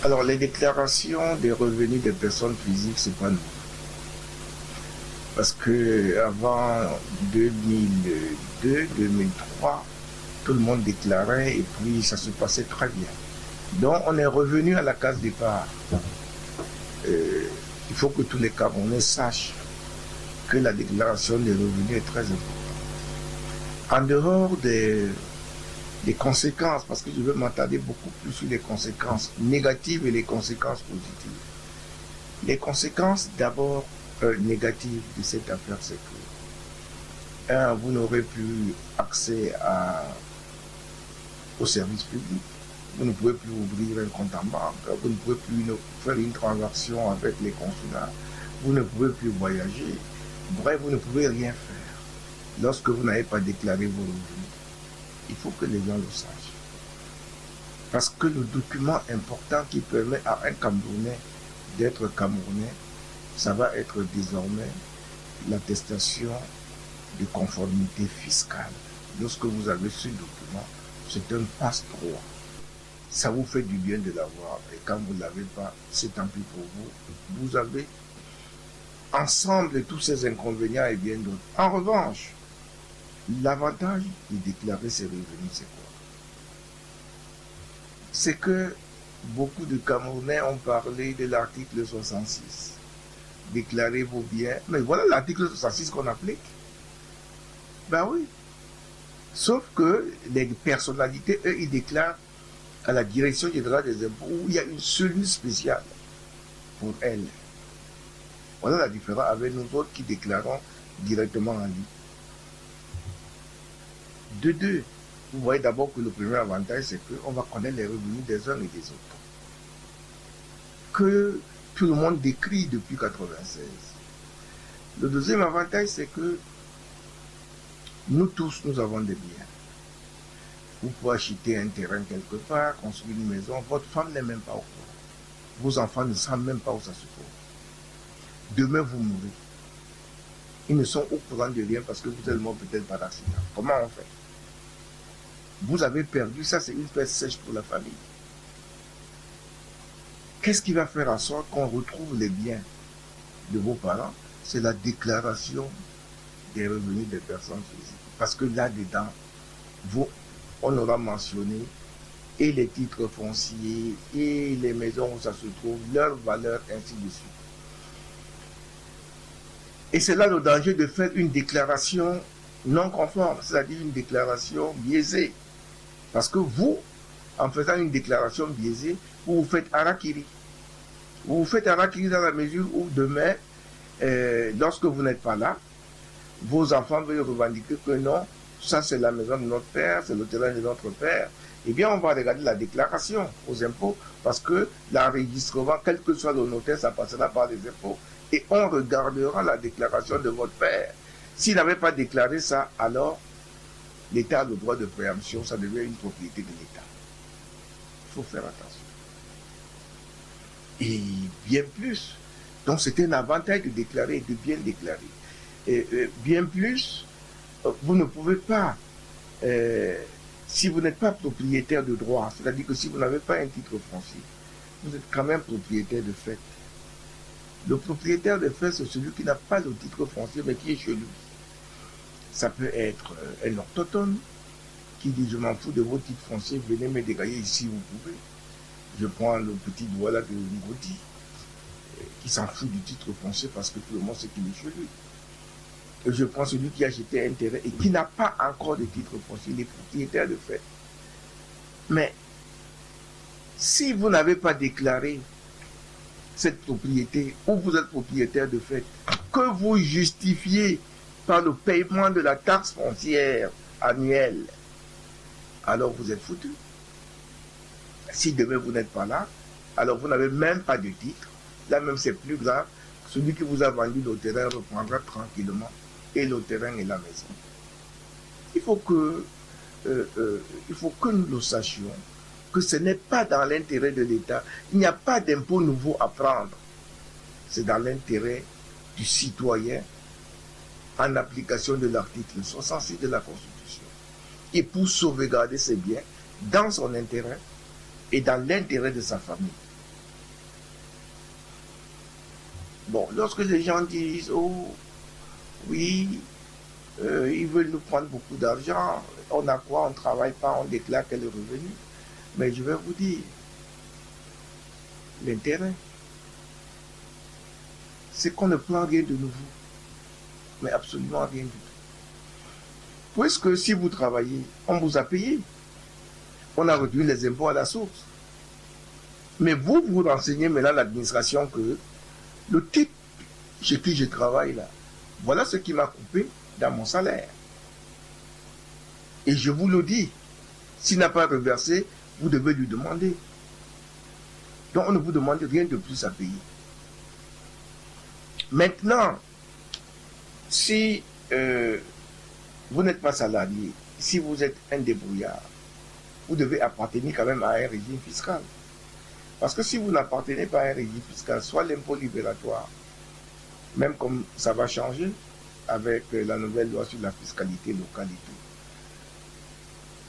Alors, les déclarations des revenus des personnes physiques, c'est pas nouveau. Parce que avant 2002, 2003, tout le monde déclarait et puis ça se passait très bien. Donc, on est revenu à la case départ. Il faut que tous les Camerounais sachent que la déclaration des revenus est très importante. En dehors des conséquences, parce que je veux m'attarder beaucoup plus sur les conséquences négatives et les conséquences positives. Les conséquences d'abord négatives de cette affaire, c'est que vous n'aurez plus accès aux services publics, vous ne pouvez plus ouvrir un compte en banque, vous ne pouvez plus faire une transaction avec les consulats, vous ne pouvez plus voyager, bref, vous ne pouvez rien faire lorsque vous n'avez pas déclaré vos revenus. Il faut que les gens le sachent. Parce que le document important qui permet à un Camerounais d'être Camerounais, ça va être désormais l'attestation de conformité fiscale. Lorsque vous avez ce document, c'est un passe-droit. Ça vous fait du bien de l'avoir. Et quand vous ne l'avez pas, c'est tant pis pour vous. Vous avez ensemble de tous ces inconvénients et bien d'autres. En revanche, l'avantage de déclarer ses revenus, c'est quoi? C'est que beaucoup de Camerounais ont parlé de l'article 66. Déclarez vos biens. Mais voilà l'article 66 qu'on applique. Ben oui. Sauf que les personnalités, eux, ils déclarent à la direction générale des impôts où il y a une cellule spéciale pour elles. Voilà la différence avec nous autres qui déclarons directement en ligne. De deux, vous voyez d'abord que le premier avantage, c'est qu'on va connaître les revenus des uns et des autres. Que tout le monde décrit depuis 1996. Le deuxième avantage, c'est que nous tous, nous avons des biens. Vous pouvez acheter un terrain quelque part, construire une maison, votre femme n'est même pas au courant. Vos enfants ne savent même pas où ça se trouve. Demain, vous mourrez. Ils ne sont au courant de rien parce que vous êtes mort peut-être par accident. Comment on fait? Vous avez perdu, ça c'est une perte sèche pour la famille. Qu'est-ce qui va faire en sorte qu'on retrouve les biens de vos parents? C'est la déclaration des revenus des personnes physiques. Parce que là-dedans, on aura mentionné et les titres fonciers et les maisons où ça se trouve, leur valeur, ainsi de suite. Et c'est là le danger de faire une déclaration non conforme, c'est-à-dire une déclaration biaisée. Parce que vous, en faisant une déclaration biaisée, vous vous faites harakiri. Vous vous faites harakiri dans la mesure où demain, lorsque vous n'êtes pas là, vos enfants veulent revendiquer que non, ça c'est la maison de notre père, c'est le terrain de notre père. Eh bien, on va regarder la déclaration aux impôts parce que l'enregistrement, quel que soit le notaire, ça passera par les impôts. Et on regardera la déclaration de votre père. S'il n'avait pas déclaré ça, alors l'État a le droit de préemption, ça devient une propriété de l'État. Il faut faire attention. Et bien plus, donc c'est un avantage de déclarer et de bien déclarer. Et bien plus, vous ne pouvez pas, si vous n'êtes pas propriétaire de droit, c'est-à-dire que si vous n'avez pas un titre foncier, vous êtes quand même propriétaire de fait. Le propriétaire de fait, c'est celui qui n'a pas le titre foncier, mais qui est chez lui. Ça peut être un autochtone qui dit je m'en fous de vos titres fonciers, venez me dégager ici, vous pouvez. Je prends le petit doigt là de Ngoti, qui s'en fout du titre foncier parce que tout le monde sait qu'il est chez lui. Et je prends celui qui a acheté un terrain et qui n'a pas encore de titre foncier, il est propriétaire de fait. Mais si vous n'avez pas déclaré cette propriété, ou vous êtes propriétaire de fait, que vous justifiez par le paiement de la taxe foncière annuelle, alors vous êtes foutu. Si demain vous n'êtes pas là, alors vous n'avez même pas de titre. Là même c'est plus grave. Celui qui vous a vendu le terrain reprendra tranquillement et le terrain et la maison. Il faut que nous le sachions, que ce n'est pas dans l'intérêt de l'État. Il n'y a pas d'impôt nouveau à prendre. C'est dans l'intérêt du citoyen en application de l'article 66 de la Constitution. Et pour sauvegarder ses biens dans son intérêt et dans l'intérêt de sa famille. Bon, lorsque les gens disent, oh, oui, ils veulent nous prendre beaucoup d'argent, on a quoi, on ne travaille pas, on déclare quel est le revenu. Mais je vais vous dire, l'intérêt, c'est qu'on ne prend rien de nouveau, mais absolument rien du tout. Puisque si vous travaillez, on vous a payé, on a réduit les impôts à la source. Mais vous, vous renseignez maintenant l'administration que le type chez qui je travaille là, voilà ce qui m'a coupé dans mon salaire. Et je vous le dis, s'il n'a pas reversé, vous devez lui demander. Donc on ne vous demande rien de plus à payer. Maintenant, si vous n'êtes pas salarié, si vous êtes un débrouillard, vous devez appartenir quand même à un régime fiscal. Parce que si vous n'appartenez pas à un régime fiscal, soit l'impôt libératoire, même comme ça va changer avec la nouvelle loi sur la fiscalité locale et tout,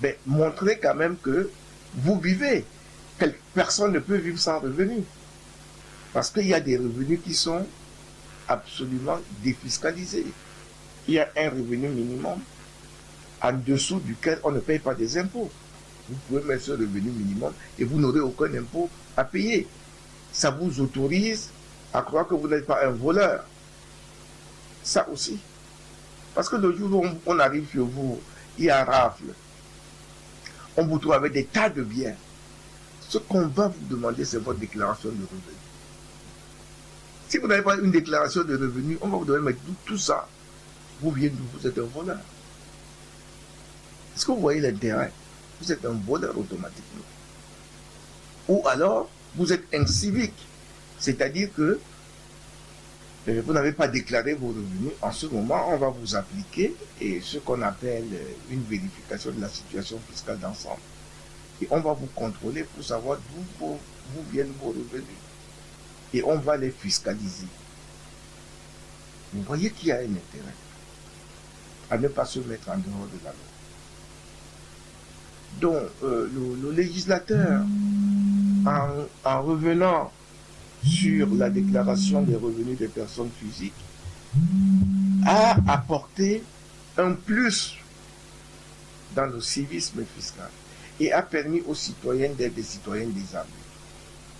ben, montrez quand même que vous vivez. Personne ne peut vivre sans revenu. Parce qu'il y a des revenus qui sont absolument défiscalisés. Il y a un revenu minimum en dessous duquel on ne paye pas des impôts. Vous pouvez mettre ce revenu minimum et vous n'aurez aucun impôt à payer. Ça vous autorise à croire que vous n'êtes pas un voleur. Ça aussi. Parce que le jour où on arrive chez vous, il y a un rafle. On vous trouve avec des tas de biens. Ce qu'on va vous demander, c'est votre déclaration de revenus. Si vous n'avez pas une déclaration de revenus, on va vous demander tout ça. Vous venez d'où? Vous êtes un voleur. Est-ce que vous voyez l'intérêt? Vous êtes un voleur automatiquement. Ou alors, vous êtes incivique. C'est-à-dire que vous n'avez pas déclaré vos revenus. En ce moment, on va vous appliquer ce qu'on appelle une vérification de la situation fiscale d'ensemble. Et on va vous contrôler pour savoir d'où viennent vos revenus. Et on va les fiscaliser. Vous voyez qu'il y a un intérêt à ne pas se mettre en dehors de la loi. Donc, le législateur, en revenant sur la déclaration des revenus des personnes physiques, a apporté un plus dans le civisme fiscal et a permis aux citoyens d'être des citoyens désarmés.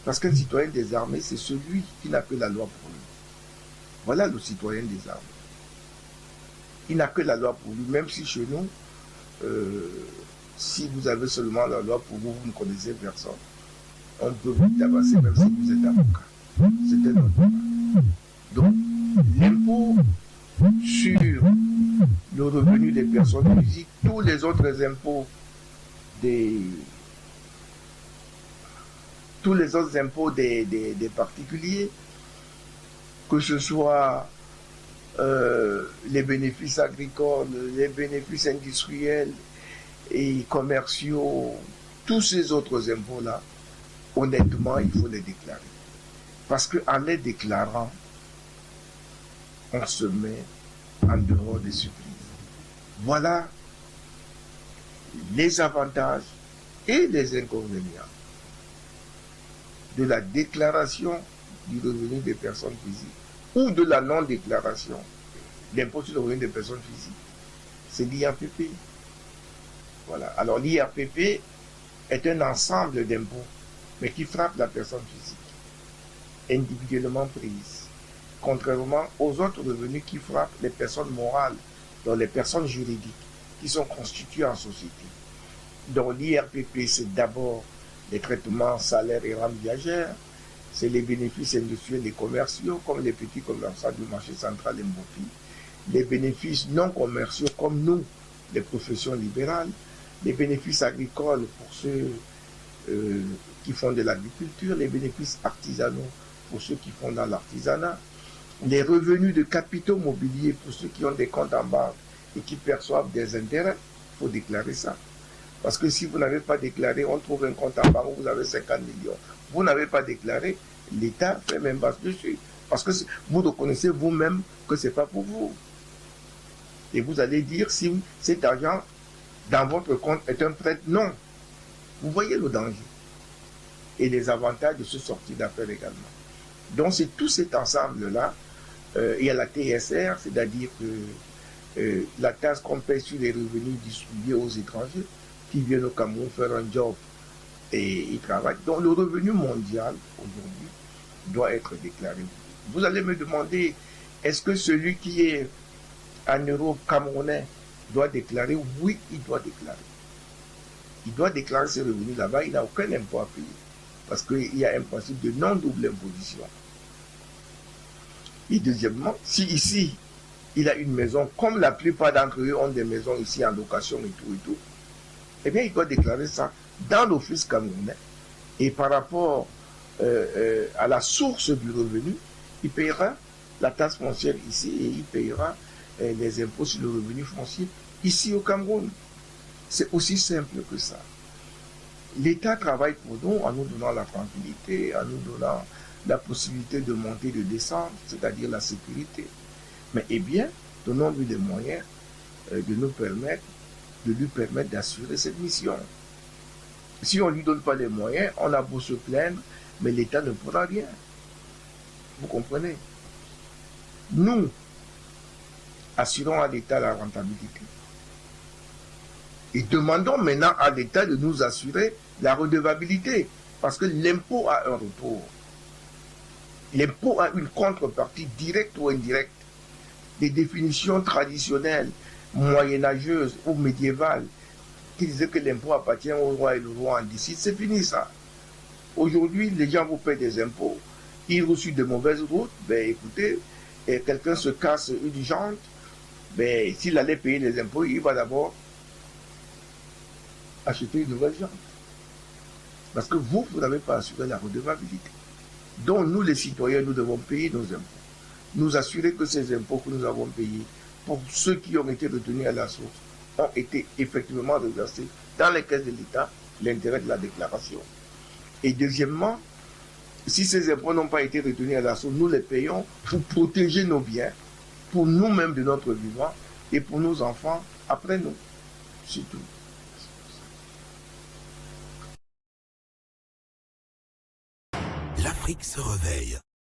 Parce qu'un citoyen désarmé, c'est celui qui n'a que la loi pour lui. Voilà le citoyen désarmé. Il n'a que la loi pour lui, même si chez nous, si vous avez seulement la loi pour vous, vous ne connaissez personne. On peut vous tabasser même si vous êtes avocat. C'est un autre débat. Donc, l'impôt sur le revenu des personnes physiques, tous les autres impôts des particuliers, que ce soit les bénéfices agricoles, les bénéfices industriels et commerciaux, tous ces autres impôts-là, honnêtement, il faut les déclarer. Parce qu'en les déclarant, on se met en dehors des surprises. Voilà les avantages et les inconvénients de la déclaration du revenu des personnes physiques ou de la non-déclaration d'impôt sur le revenu des personnes physiques. C'est l'IRPP. Voilà. Alors l'IRPP est un ensemble d'impôts, mais qui frappe la personne physique, individuellement prise, contrairement aux autres revenus qui frappent les personnes morales, donc les personnes juridiques, qui sont constituées en société. Donc l'IRPP, c'est d'abord les traitements salaires et rentes viagères, c'est les bénéfices industriels et commerciaux, comme les petits commerçants du marché central et Mbopi, les bénéfices non commerciaux, comme nous, les professions libérales, les bénéfices agricoles pour ceux qui font de l'agriculture, les bénéfices artisanaux pour ceux qui font dans l'artisanat, les revenus de capitaux mobiliers pour ceux qui ont des comptes en banque et qui perçoivent des intérêts. Il faut déclarer ça. Parce que si vous n'avez pas déclaré, on trouve un compte en banque où vous avez 50 millions. Vous n'avez pas déclaré, l'État fait même basse dessus. Parce que vous reconnaissez vous-même que ce n'est pas pour vous. Et vous allez dire si cet argent dans votre compte est un prêt. Non. Vous voyez le danger. Et les avantages de ce sortie d'affaires également. Donc c'est tout cet ensemble-là. Il y a la TSR, c'est-à-dire que la taxe qu'on paie sur les revenus distribués aux étrangers qui viennent au Cameroun faire un job et ils travaillent. Donc le revenu mondial aujourd'hui doit être déclaré. Vous allez me demander, est-ce que celui qui est en euro camerounais doit déclarer? Oui, il doit déclarer. Il doit déclarer ses revenus là-bas, il n'a aucun impôt à payer. Parce qu'il y a un principe de non-double imposition. Et deuxièmement, si ici, il a une maison, comme la plupart d'entre eux ont des maisons ici en location et tout, eh bien, il doit déclarer ça dans l'office camerounais. Et par rapport à la source du revenu, il payera la taxe foncière ici et il payera les impôts sur le revenu foncier ici au Cameroun. C'est aussi simple que ça. L'État travaille pour nous en nous donnant la tranquillité, en nous donnant la possibilité de monter, de descendre, c'est-à-dire la sécurité. Mais eh bien, donnons-lui les moyens de lui permettre d'assurer cette mission. Si on ne lui donne pas les moyens, on a beau se plaindre, mais l'État ne pourra rien. Vous comprenez? Nous assurons à l'État la rentabilité. Et demandons maintenant à l'État de nous assurer la redevabilité. Parce que l'impôt a un retour. L'impôt a une contrepartie directe ou indirecte. Les définitions traditionnelles, moyenâgeuses ou médiévales, qui disaient que l'impôt appartient au roi et le roi en décide, c'est fini ça. Aujourd'hui, les gens vous paient des impôts. Ils reçoivent de mauvaises routes. Ben écoutez, quelqu'un se casse une jante. Ben, s'il allait payer les impôts, il va d'abord acheter une nouvelle jante. Parce que vous n'avez pas assuré la redevabilité. Donc nous, les citoyens, nous devons payer nos impôts. Nous assurer que ces impôts que nous avons payés, pour ceux qui ont été retenus à la source, ont été effectivement reversés dans les caisses de l'État, l'intérêt de la déclaration. Et deuxièmement, si ces impôts n'ont pas été retenus à la source, nous les payons pour protéger nos biens, pour nous-mêmes de notre vivant et pour nos enfants après nous. C'est tout. L'Afrique se réveille.